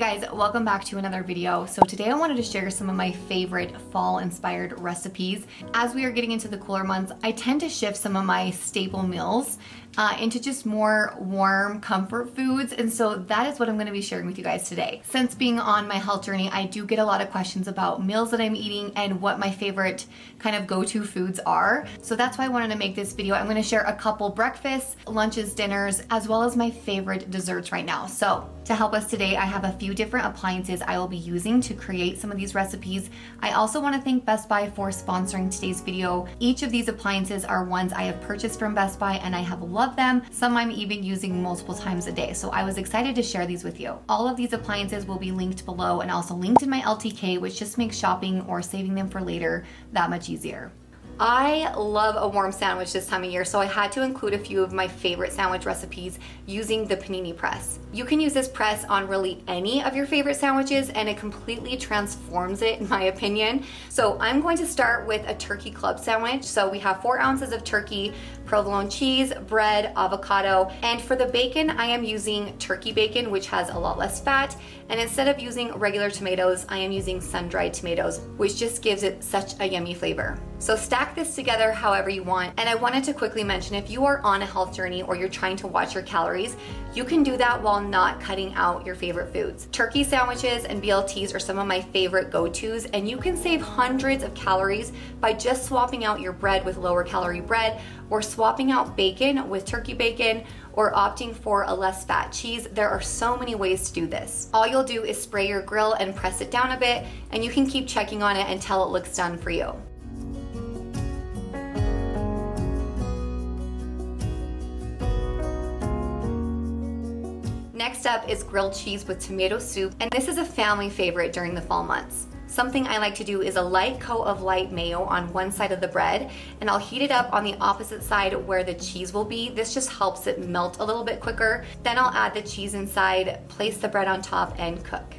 guys, welcome back to another video. So today I wanted to share some of my favorite fall inspired recipes. As we are getting into the cooler months, I tend to shift some of my staple meals into just more warm comfort foods, and so that is what I'm going to be sharing with you guys today. Since being on my health journey, I do get a lot of questions about meals that I'm eating and what my favorite kind of go-to foods are. So that's why I wanted to make this video. I'm going to share a couple breakfasts, lunches, dinners, as well as my favorite desserts right now. So to help us today, I have a few different appliances I will be using to create some of these recipes. I also want to thank Best Buy for sponsoring today's video. Each of these appliances are ones I have purchased from Best Buy and I have loved them. Some I'm even using multiple times a day. So I was excited to share these with you. All of these appliances will be linked below and also linked in my LTK, which just makes shopping or saving them for later that much easier. I love a warm sandwich this time of year, so I had to include a few of my favorite sandwich recipes using the panini press. You can use this press on really any of your favorite sandwiches and it completely transforms it in my opinion. So I'm going to start with a turkey club sandwich. So we have 4 ounces of turkey, provolone cheese, bread, avocado, and for the bacon I am using turkey bacon, which has a lot less fat, and instead of using regular tomatoes I am using sun-dried tomatoes, which just gives it such a yummy flavor. So stack this together however you want. And I wanted to quickly mention, if you are on a health journey or you're trying to watch your calories, you can do that while not cutting out your favorite foods. Turkey sandwiches and BLTs are some of my favorite go-tos, and you can save hundreds of calories by just swapping out your bread with lower calorie bread, or swapping out bacon with turkey bacon, or opting for a less fat cheese. There are so many ways to do this. All you'll do is spray your grill and press it down a bit, and you can keep checking on it until it looks done for you. Next up is grilled cheese with tomato soup, and this is a family favorite during the fall months. Something I like to do is a light coat of light mayo on one side of the bread, and I'll heat it up on the opposite side where the cheese will be. This just helps it melt a little bit quicker. Then I'll add the cheese inside, place the bread on top, and cook.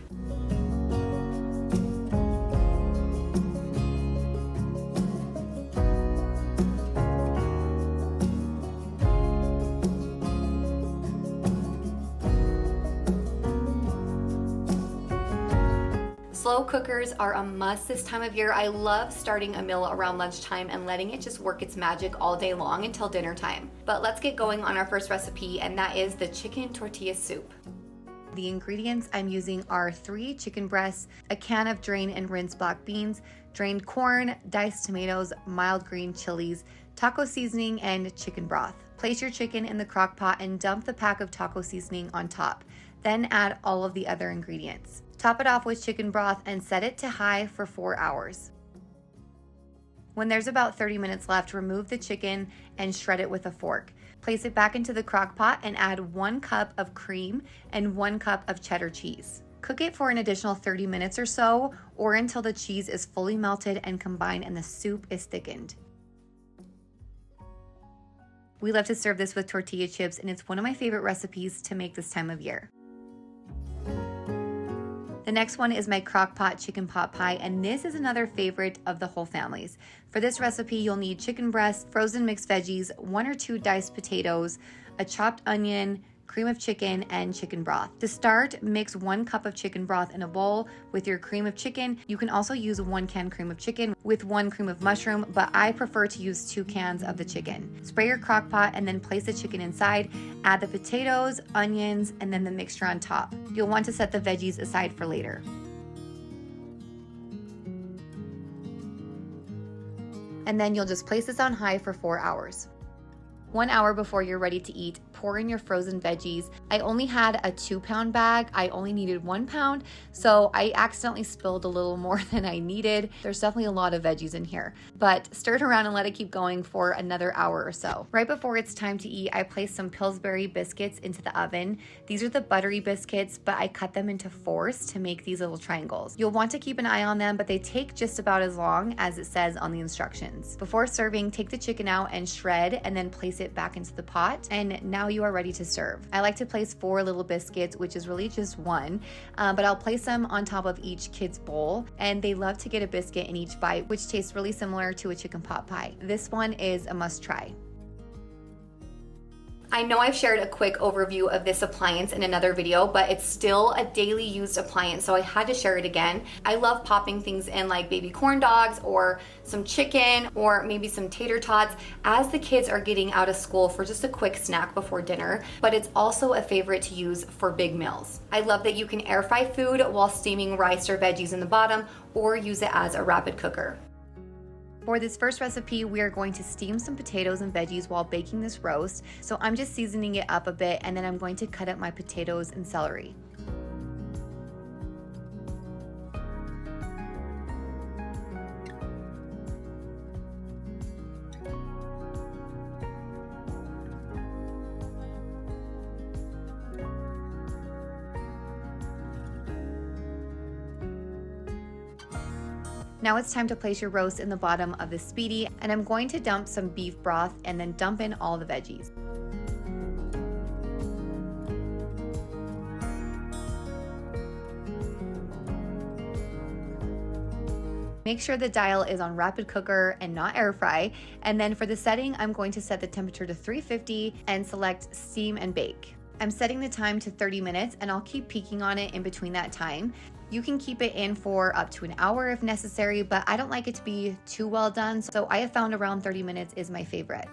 Slow cookers are a must this time of year. I love starting a meal around lunchtime and letting it just work its magic all day long until dinner time. But let's get going on our first recipe, and that is the chicken tortilla soup. The ingredients I'm using are 3 chicken breasts, a can of drained and rinsed black beans, drained corn, diced tomatoes, mild green chilies, taco seasoning, and chicken broth. Place your chicken in the crock pot and dump the pack of taco seasoning on top. Then add all of the other ingredients. Top it off with chicken broth and set it to high for 4 hours. When there's about 30 minutes left, remove the chicken and shred it with a fork. Place it back into the crock pot and add 1 cup of cream and 1 cup of cheddar cheese. Cook it for an additional 30 minutes or so, or until the cheese is fully melted and combined and the soup is thickened. We love to serve this with tortilla chips, and it's one of my favorite recipes to make this time of year. The next one is my crock pot chicken pot pie, and this is another favorite of the whole families. For this recipe, you'll need chicken breast, frozen mixed veggies, 1 or 2 diced potatoes, a chopped onion, cream of chicken, and chicken broth. To start, mix 1 cup of chicken broth in a bowl with your cream of chicken. You can also use 1 can cream of chicken with 1 cream of mushroom, but I prefer to use 2 cans of the chicken. Spray your crock pot and then place the chicken inside. Add the potatoes, onions, and then the mixture on top. You'll want to set the veggies aside for later. And then you'll just place this on high for 4 hours. 1 hour before you're ready to eat, pour in your frozen veggies. I only had a 2-pound bag. I only needed 1 pound, so I accidentally spilled a little more than I needed. There's definitely a lot of veggies in here, but stir it around and let it keep going for another hour or so. Right before it's time to eat, I placed some Pillsbury biscuits into the oven. These are the buttery biscuits, but I cut them into 4s to make these little triangles. You'll want to keep an eye on them, but they take just about as long as it says on the instructions. Before serving, take the chicken out and shred, and then place it back into the pot, and now you are ready to serve. I like to place 4 little biscuits, which is really just 1, but I'll place them on top of each kid's bowl, and they love to get a biscuit in each bite, which tastes really similar to a chicken pot pie. This one is a must try. I know I've shared a quick overview of this appliance in another video, but it's still a daily used appliance, so I had to share it again. I love popping things in like baby corn dogs or some chicken or maybe some tater tots as the kids are getting out of school for just a quick snack before dinner, but it's also a favorite to use for big meals. I love that you can air fry food while steaming rice or veggies in the bottom or use it as a rapid cooker. For this first recipe, we are going to steam some potatoes and veggies while baking this roast. So I'm just seasoning it up a bit, and then I'm going to cut up my potatoes and celery. Now it's time to place your roast in the bottom of the speedy, and I'm going to dump some beef broth and then dump in all the veggies. Make sure the dial is on rapid cooker and not air fry. And then for the setting, I'm going to set the temperature to 350 and select steam and bake. I'm setting the time to 30 minutes and I'll keep peeking on it in between that time. You can keep it in for up to an hour if necessary, but I don't like it to be too well done, so I have found around 30 minutes is my favorite.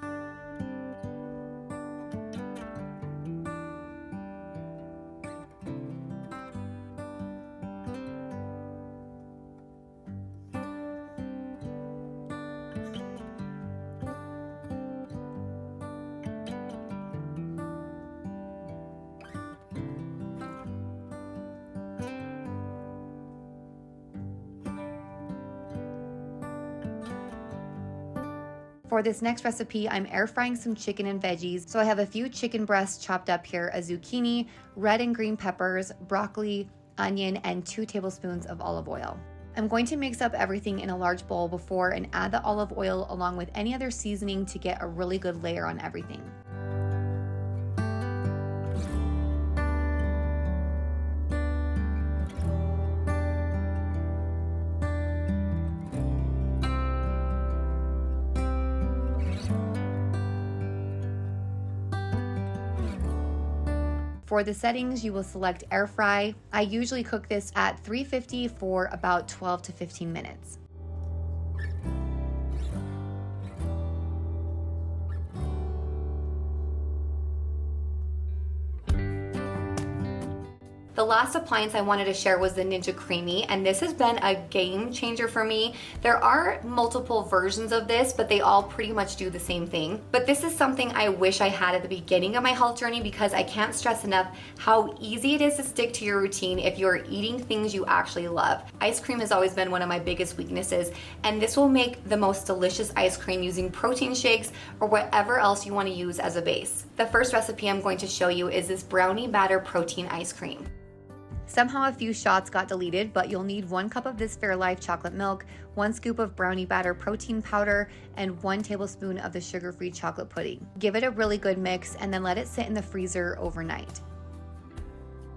For this next recipe, I'm air frying some chicken and veggies. So I have a few chicken breasts chopped up here, a zucchini, red and green peppers, broccoli, onion, and 2 tablespoons of olive oil. I'm going to mix up everything in a large bowl before and add the olive oil along with any other seasoning to get a really good layer on everything. For the settings, you will select air fry. I usually cook this at 350 for about 12 to 15 minutes. The last appliance I wanted to share was the Ninja Creamy, and this has been a game changer for me. There are multiple versions of this, but they all pretty much do the same thing. But this is something I wish I had at the beginning of my health journey because I can't stress enough how easy it is to stick to your routine if you're eating things you actually love. Ice cream has always been one of my biggest weaknesses, and this will make the most delicious ice cream using protein shakes or whatever else you want to use as a base. The first recipe I'm going to show you is this brownie batter protein ice cream. Somehow a few shots got deleted, but you'll need 1 cup of this Fairlife chocolate milk, 1 scoop of brownie batter protein powder, and 1 tablespoon of the sugar-free chocolate pudding. Give it a really good mix and then let it sit in the freezer overnight.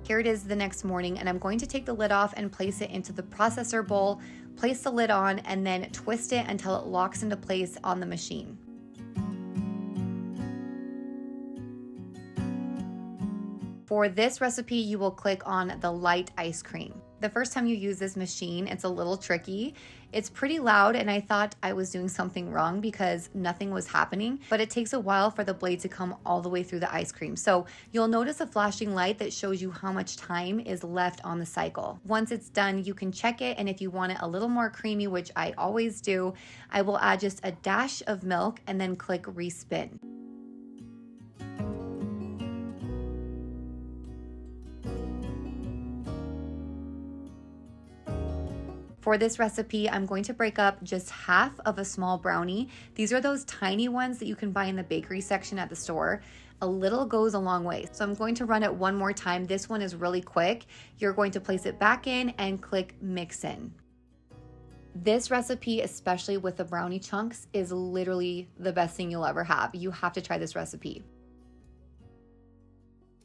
Here it is the next morning, and I'm going to take the lid off and place it into the processor bowl, place the lid on, and then twist it until it locks into place on the machine. For this recipe, you will click on the light ice cream. The first time you use this machine, it's a little tricky. It's pretty loud, and I thought I was doing something wrong because nothing was happening, but it takes a while for the blade to come all the way through the ice cream. So you'll notice a flashing light that shows you how much time is left on the cycle. Once it's done, you can check it, and if you want it a little more creamy, which I always do, I will add just a dash of milk and then click respin. For this recipe, I'm going to break up just half of a small brownie. These are those tiny ones that you can buy in the bakery section at the store. A little goes a long way. So I'm going to run it one more time. This one is really quick. You're going to place it back in and click mix in. This recipe, especially with the brownie chunks, is literally the best thing you'll ever have. You have to try this recipe.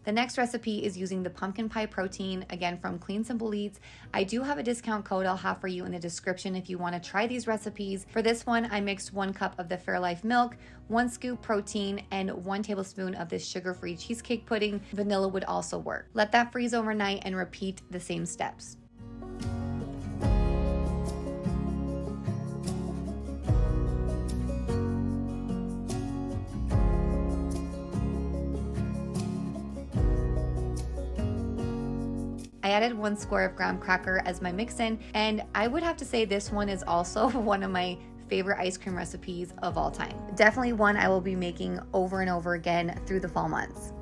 The next recipe is using the pumpkin pie protein, again from Clean Simple Eats. I do have a discount code I'll have for you in the description if you want to try these recipes. For this one, I mixed 1 cup of the Fairlife milk, 1 scoop protein, and 1 tablespoon of this sugar-free cheesecake pudding. Vanilla would also work. Let that freeze overnight and repeat the same steps. I added 1 square of graham cracker as my mix-in, and I would have to say this one is also one of my favorite ice cream recipes of all time. Definitely one I will be making over and over again through the fall months.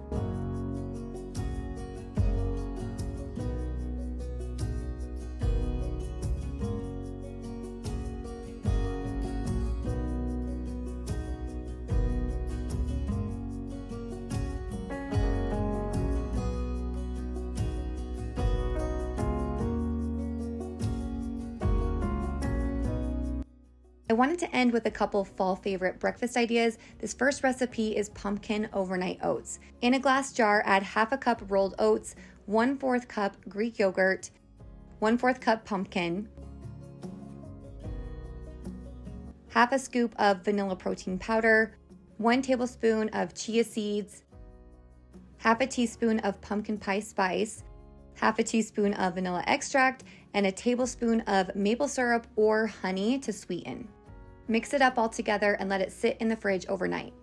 I wanted to end with a couple fall favorite breakfast ideas. This first recipe is pumpkin overnight oats. In a glass jar, add half a cup rolled oats, 1/4 cup Greek yogurt, 1/4 cup pumpkin, half a scoop of vanilla protein powder, 1 tablespoon of chia seeds, half a teaspoon of pumpkin pie spice, half a teaspoon of vanilla extract, and a tablespoon of maple syrup or honey to sweeten. Mix it up all together and let it sit in the fridge overnight.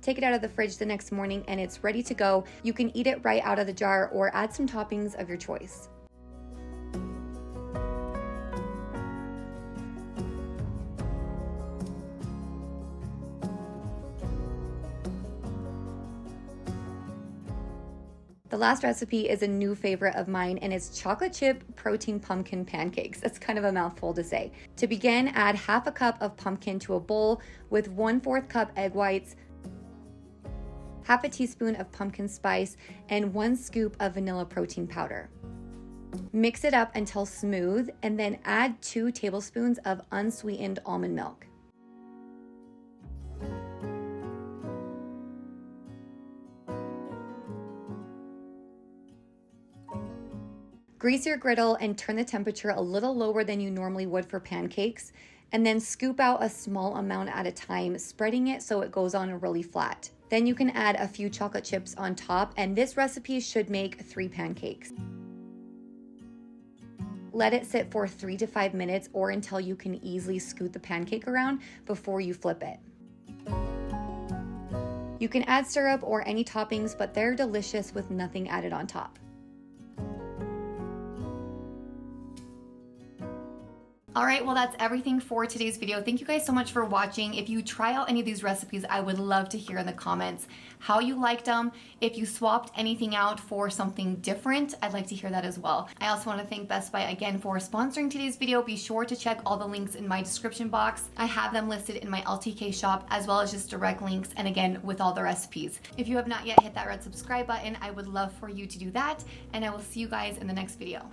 Take it out of the fridge the next morning and it's ready to go. You can eat it right out of the jar or add some toppings of your choice. The last recipe is a new favorite of mine, and it's chocolate chip protein pumpkin pancakes. That's kind of a mouthful to say. To begin, add half a cup of pumpkin to a bowl with 1/4 cup egg whites, half a teaspoon of pumpkin spice, and 1 scoop of vanilla protein powder. Mix it up until smooth, and then add 2 tablespoons of unsweetened almond milk. Grease your griddle and turn the temperature a little lower than you normally would for pancakes, and then scoop out a small amount at a time, spreading it so it goes on really flat. Then you can add a few chocolate chips on top, and this recipe should make 3 pancakes. Let it sit for 3 to 5 minutes or until you can easily scoot the pancake around before you flip it. You can add syrup or any toppings, but they're delicious with nothing added on top. All right, well, that's everything for today's video. Thank you guys so much for watching. If you try out any of these recipes, I would love to hear in the comments how you liked them. If you swapped anything out for something different, I'd like to hear that as well. I also want to thank Best Buy again for sponsoring today's video. Be sure to check all the links in my description box. I have them listed in my LTK shop, as well as just direct links, and again, with all the recipes. If you have not yet hit that red subscribe button, I would love for you to do that, and I will see you guys in the next video.